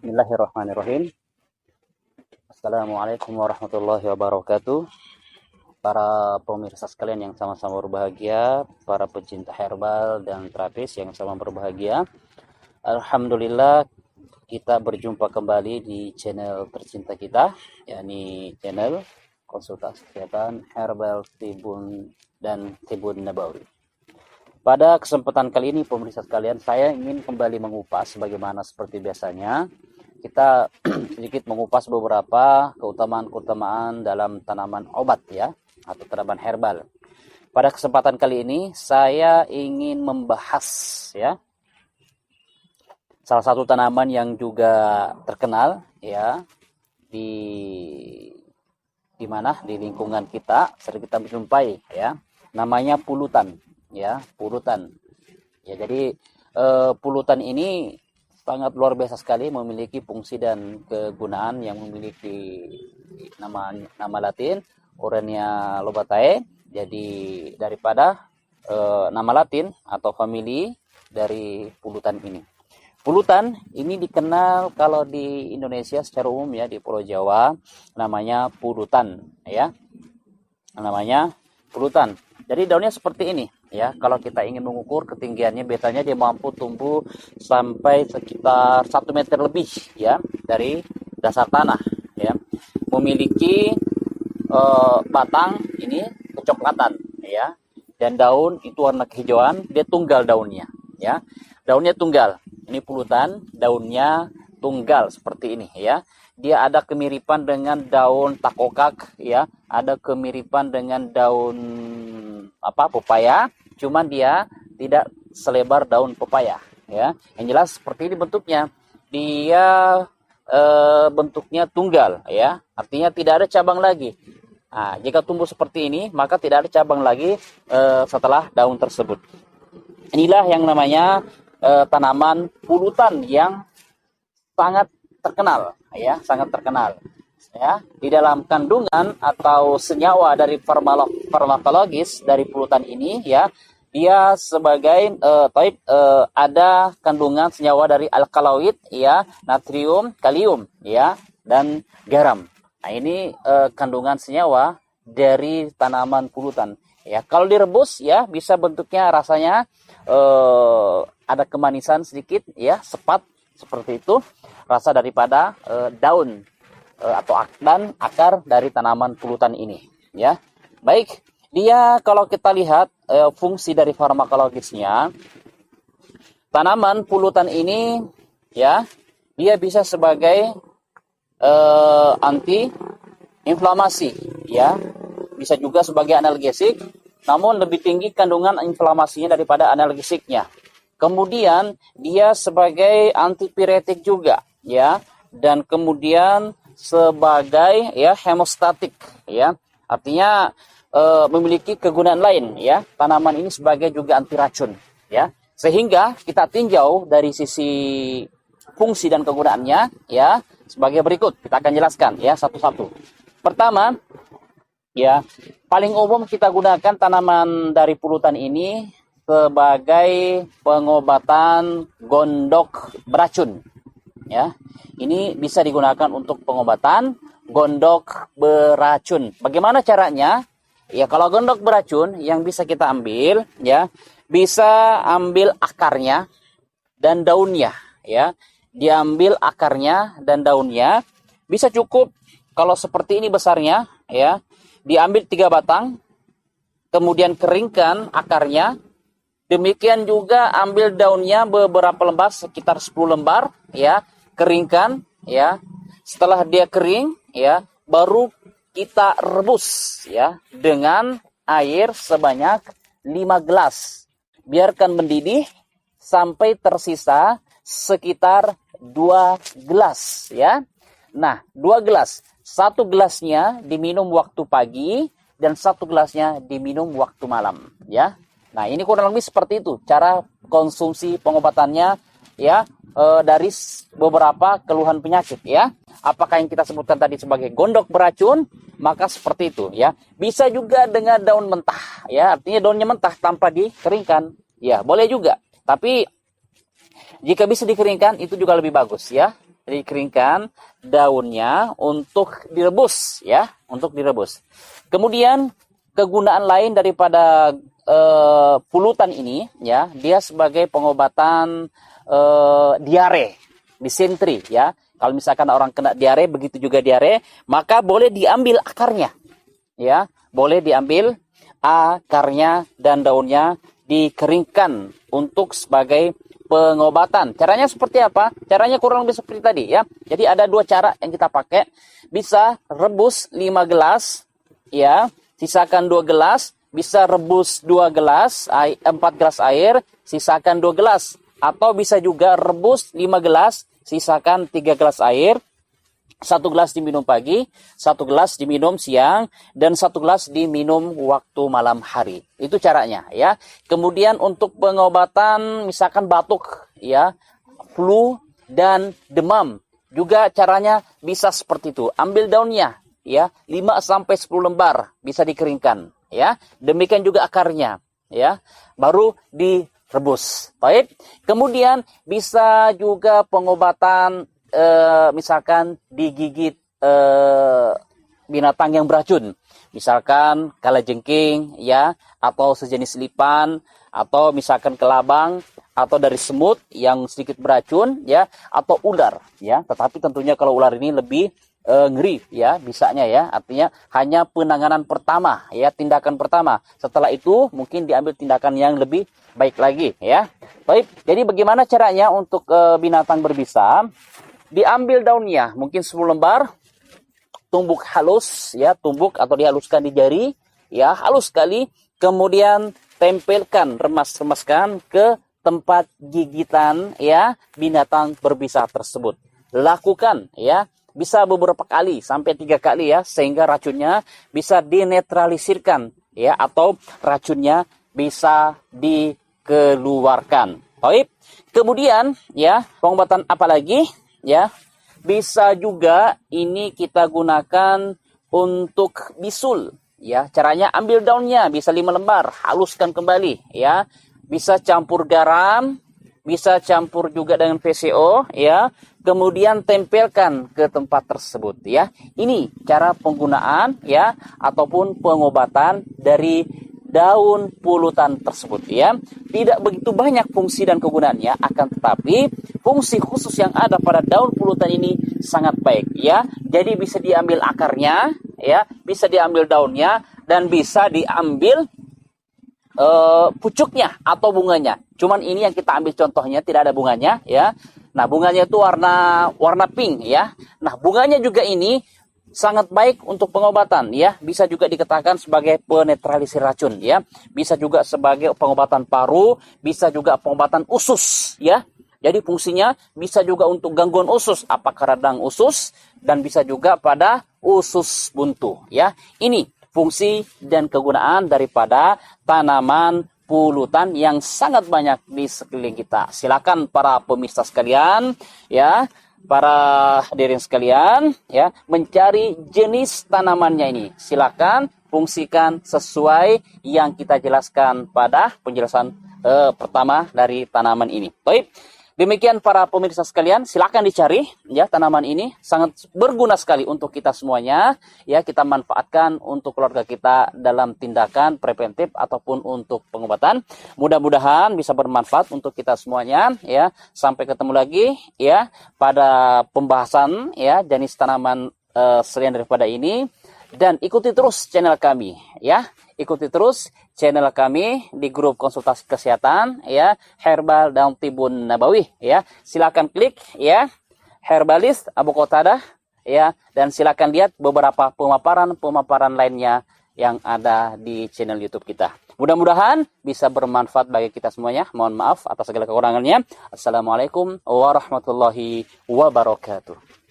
Bismillahirrahmanirrahim. Assalamualaikum warahmatullahi wabarakatuh. Para pemirsa sekalian yang sama-sama berbahagia, para pecinta herbal dan terapis yang sama berbahagia. Alhamdulillah kita berjumpa kembali di channel tercinta kita, yakni channel konsultasi kesehatan herbal Tibun dan Tibun Nabawi. Pada kesempatan kali ini pemirsa sekalian, saya ingin kembali mengupas sebagaimana seperti biasanya. Kita sedikit mengupas beberapa keutamaan-keutamaan dalam tanaman obat ya, atau tanaman herbal. Pada kesempatan kali ini saya ingin membahas ya salah satu tanaman yang juga terkenal ya di mana di lingkungan kita sering kita menjumpai ya, namanya pulutan ya, pulutan. Ya, jadi pulutan ini sangat luar biasa sekali, memiliki fungsi dan kegunaan yang memiliki nama Latin Urania lobatae. Jadi daripada nama Latin atau famili dari pulutan ini. Pulutan ini dikenal kalau di Indonesia secara umum ya, di Pulau Jawa namanya pulutan ya. Namanya pulutan. Jadi daunnya seperti ini ya. Kalau kita ingin mengukur ketinggiannya, biasanya dia mampu tumbuh sampai sekitar 1 meter lebih ya dari dasar tanah ya. Memiliki batang ini kecoklatan ya. Dan daun itu warna kehijauan, dia tunggal daunnya ya. Daunnya tunggal. Ini pulutan, daunnya tunggal seperti ini ya. Dia ada kemiripan dengan daun takokak ya, ada kemiripan dengan daun pepaya, cuman dia tidak selebar daun pepaya ya. Yang jelas seperti ini bentuknya. Dia bentuknya tunggal ya, artinya tidak ada cabang lagi. Nah, jika tumbuh seperti ini maka tidak ada cabang lagi setelah daun tersebut. Inilah yang namanya tanaman pulutan yang sangat terkenal ya, sangat terkenal ya. Di dalam kandungan atau senyawa dari farmakologis dari pulutan ini ya, dia sebagai ada kandungan senyawa dari alkaloid ya, natrium, kalium ya, dan garam. Nah, ini kandungan senyawa dari tanaman pulutan ya. Kalau direbus ya bisa bentuknya rasanya ada kemanisan sedikit ya, sepat seperti itu rasa daripada daun atau akar dari tanaman pulutan ini ya. Baik, dia kalau kita lihat fungsi dari farmakologisnya, tanaman pulutan ini ya, dia bisa sebagai anti inflamasi ya, bisa juga sebagai analgesik, namun lebih tinggi kandungan inflamasinya daripada analgesiknya. Kemudian dia sebagai antipiretik juga ya, dan kemudian sebagai ya hemostatik ya, artinya memiliki kegunaan lain ya. Tanaman ini sebagai juga anti racun ya, sehingga kita tinjau dari sisi fungsi dan kegunaannya ya sebagai berikut. Kita akan jelaskan ya satu-satu. Pertama ya, paling umum kita gunakan tanaman dari pulutan ini sebagai pengobatan gondok beracun ya. Ini bisa digunakan untuk pengobatan gondok beracun. Bagaimana caranya? Ya, kalau gondok beracun yang bisa kita ambil ya, bisa ambil akarnya dan daunnya ya. Diambil akarnya dan daunnya, bisa cukup kalau seperti ini besarnya ya. Diambil 3 batang, kemudian keringkan akarnya. Demikian juga ambil daunnya beberapa lembar, sekitar 10 lembar ya, keringkan ya. Setelah dia kering ya, baru kita rebus ya dengan air sebanyak 5 gelas. Biarkan mendidih sampai tersisa sekitar 2 gelas ya. Nah, 2 gelas. 1 gelasnya diminum waktu pagi dan 1 gelasnya diminum waktu malam ya. Nah, ini kurang lebih seperti itu cara konsumsi pengobatannya ya, dari beberapa keluhan penyakit ya. Apakah yang kita sebutkan tadi sebagai gondok beracun, maka seperti itu ya. Bisa juga dengan daun mentah ya, artinya daunnya mentah tanpa dikeringkan ya, boleh juga. Tapi jika bisa dikeringkan itu juga lebih bagus ya. dikeringkan daunnya untuk direbus ya, untuk direbus. Kemudian kegunaan lain daripada pulutan ini ya, dia sebagai pengobatan diare, disentri ya. Kalau misalkan orang kena diare, begitu juga diare, maka boleh diambil akarnya ya, boleh diambil akarnya dan daunnya dikeringkan untuk sebagai pengobatan. Caranya seperti apa? Caranya kurang lebih seperti tadi ya. Jadi ada dua cara yang kita pakai. Bisa rebus 5 gelas ya, sisakan 2 gelas, bisa rebus 2 gelas, 4 gelas air, sisakan 2 gelas. Atau bisa juga rebus 5 gelas, sisakan 3 gelas air, 1 gelas diminum pagi, 1 gelas diminum siang, dan 1 gelas diminum waktu malam hari. Itu caranya ya. Kemudian untuk pengobatan misalkan batuk ya, flu dan demam, juga caranya bisa seperti itu. Ambil daunnya ya, 5 sampai 10 lembar bisa dikeringkan ya. Demikian juga akarnya ya. Baru direbus. Baik. Kemudian bisa juga pengobatan misalkan digigit binatang yang beracun, misalkan kalajengking ya, atau sejenis lipan, atau misalkan kelabang, atau dari semut yang sedikit beracun ya, atau ular ya. Tetapi tentunya kalau ular ini lebih ngeri ya bisanya ya, artinya hanya penanganan pertama ya, tindakan pertama. Setelah itu mungkin diambil tindakan yang lebih baik lagi ya. Baik, jadi bagaimana caranya untuk binatang berbisa? Diambil daunnya, mungkin 10 lembar, tumbuk halus ya, tumbuk atau dihaluskan di jari ya, halus sekali. Kemudian tempelkan, remas-remaskan ke tempat gigitan ya binatang berbisa tersebut. Lakukan ya, bisa beberapa kali sampai 3 kali ya, sehingga racunnya bisa dinetralisirkan ya, atau racunnya bisa dikeluarkan. Baik. Kemudian ya, pengobatan apa lagi? Ya, bisa juga ini kita gunakan untuk bisul ya. Caranya ambil daunnya, bisa 5 lembar, haluskan kembali ya. Bisa campur garam, bisa campur juga dengan VCO ya. Kemudian tempelkan ke tempat tersebut ya. Ini cara penggunaan ya, ataupun pengobatan dari daun pulutan tersebut ya. Tidak begitu banyak fungsi dan kegunaannya, akan tetapi fungsi khusus yang ada pada daun pulutan ini sangat baik ya. Jadi bisa diambil akarnya ya, bisa diambil daunnya, dan bisa diambil pucuknya atau bunganya. Cuman ini yang kita ambil contohnya, tidak ada bunganya ya. Nah, bunganya itu warna pink ya. Nah, bunganya juga ini sangat baik untuk pengobatan ya. Bisa juga dikatakan sebagai penetralisir racun ya. Bisa juga sebagai pengobatan paru, bisa juga pengobatan usus ya. Jadi fungsinya bisa juga untuk gangguan usus, apakah radang usus, dan bisa juga pada usus buntu ya. Ini fungsi dan kegunaan daripada tanaman pulutan yang sangat banyak di sekeliling kita. Silakan para pemirsa sekalian ya, para hadirin sekalian ya, mencari jenis tanamannya ini. Silakan fungsikan sesuai yang kita jelaskan pada penjelasan pertama dari tanaman ini. Baik. Demikian para pemirsa sekalian, silakan dicari ya, tanaman ini sangat berguna sekali untuk kita semuanya ya. Kita manfaatkan untuk keluarga kita dalam tindakan preventif ataupun untuk pengobatan. Mudah-mudahan bisa bermanfaat untuk kita semuanya ya. Sampai ketemu lagi ya pada pembahasan ya jenis tanaman selain daripada ini. Dan ikuti terus channel kami ya. Ikuti terus channel kami di grup konsultasi kesehatan ya, Herbal dan Tibun Nabawi ya. Silakan klik ya, Herbalist Abu Qatadah ya, dan silakan lihat beberapa pemaparan lainnya yang ada di channel YouTube kita. Mudah-mudahan bisa bermanfaat bagi kita semuanya. Mohon maaf atas segala kekurangannya. Assalamualaikum warahmatullahi wabarakatuh.